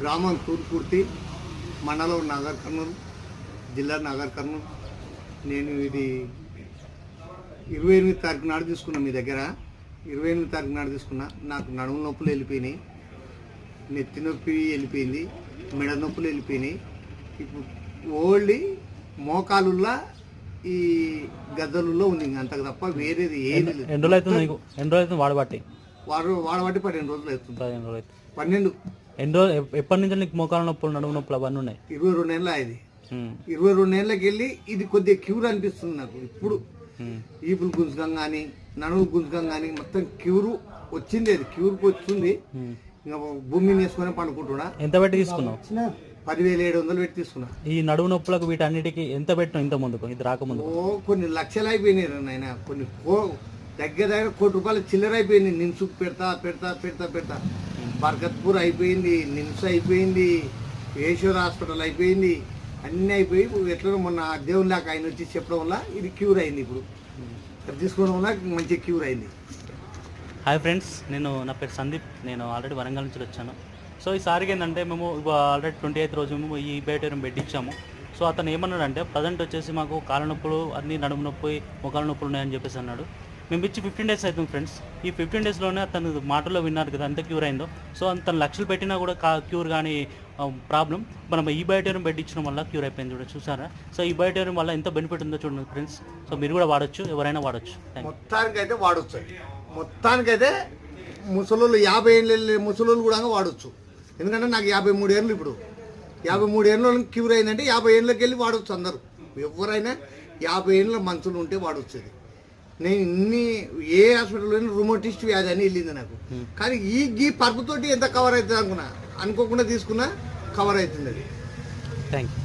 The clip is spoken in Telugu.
గ్రామం తూర్పుర్తి, మండలం నాగర్ కర్నూలు, జిల్లా నాగర్ కర్నూలు. నేను ఇది 28 తారీఖు నాడు తీసుకున్నా మీ దగ్గర. 28 తారీఖు నాడు తీసుకున్నా. నాకు నడుము నొప్పులు వెళ్ళిపోయినాయి, నెత్తి నొప్పి వెళ్ళిపోయింది, మెడ నొప్పులు వెళ్ళిపోయినాయి. ఇప్పుడు ఓన్లీ మోకాలుల్లో ఈ గద్దలుల్లో ఉంది, అంతకు తప్ప వేరేది ఏది లేదు. ఎన్ని రోజులు అవుతుంది వాడబట్టి? వాడబట్టి 12 రోజులు అవుతుంది. 12 ఎన్ని రోజులు ఎప్పటి నుంచి నీకు మోకాల నొప్పులు, నడుము నొప్పులు అవన్నీ ఉన్నాయి? 22 ఏళ్ళ ఇది. 22 ఏళ్ళకి వెళ్ళి ఇది కొద్దిగా క్యూర్ అనిపిస్తుంది నాకు. ఇప్పుడు ఈపులు గుంజకం కానీ, నడుము గుంజకం కానీ మొత్తం క్యూరు వచ్చింది. అది క్యూర్కి వచ్చింది. ఇంకా భూమిని వేసుకొని పండుకుంటున్నా. ఎంత పెట్టి తీసుకున్నావు? 10,700 పెట్టి తీసుకున్నా. ఈ నడుము నొప్పులకు వీటన్నిటికీ ఎంత పెట్టినావు ఇంత ముందుకు, ఇది రాకముందు? కొన్ని లక్షలు అయిపోయినాయి నాయన. కొన్ని దగ్గర ₹1 కోటి చిల్లర అయిపోయింది. నిమ్స్కు పెడతా బర్కత్పూర్ అయిపోయింది, నిమ్స్ అయిపోయింది, యశోర్ హాస్పిటల్ అయిపోయింది, అన్నీ అయిపోయి ఎట్లా మొన్న దేవునిలాగా ఆయన వచ్చి చెప్పడం వల్ల ఇది క్యూర్ అయింది. ఇప్పుడు తీసుకోవడం వల్ల మంచి క్యూర్ అయింది. హాయ్ ఫ్రెండ్స్, నా పేరు సందీప్. నేను ఆల్రెడీ వరంగల్ నుంచి వచ్చాను. సో ఈసారికి ఏంటంటే మేము ఆల్రెడీ 28th రోజు మేము ఈ బేటేరం బెడ్ ఇచ్చాము. సో అతను ఏమన్నాడంటే ప్రజెంట్ వచ్చేసి మాకు కాళ్ళ నొప్పులు, అన్ని నడుము నొప్పి, మొక్కల నొప్పులు ఉన్నాయని చెప్పేసి అన్నాడు. మేము ఇచ్చి 15 days అవుతుంది ఫ్రెండ్స్. ఈ 15 daysలోనే అతను మాటల్లో విన్నారు కదా ఎంత క్యూర్ అయిందో. సో అంత లక్షలు పెట్టినా కూడా క్యూర్ కానీ ప్రాబ్లం మనం ఈ బయోటేరియం బెడ్ ఇచ్చడం వల్ల క్యూర్ అయిపోయింది. చూసారా? సో ఈ బయోటేరియం వల్ల ఎంత బెనిఫిట్ ఉందో చూడండి ఫ్రెండ్స్. సో మీరు కూడా వాడచ్చు, ఎవరైనా వాడచ్చు. మొత్తానికైతే వాడచ్చు. మొత్తానికైతే ముసలోళ్ళు 50 ఏళ్ళ ముసలోళ్ళు కూడా వాడచ్చు. ఎందుకంటే నాకు 53 ఏళ్ళు. ఇప్పుడు 53 ఏళ్ళ క్యూర్ అయిందంటే 50 ఏళ్ళకి వెళ్ళి వాడచ్చు అందరూ. ఎవరైనా 50 ఏళ్ళ మనుషులు ఉంటే వాడచ్చు. నేను ఏ హాస్పిటల్లో రుమోటిస్ట్ వ్యాధి అని వెళ్ళింది నాకు. కానీ ఈ పరుపుతోటి ఎంత కవర్ అవుతుంది అనుకోకుండా తీసుకున్నా కవర్ అవుతుంది అది. Thank you.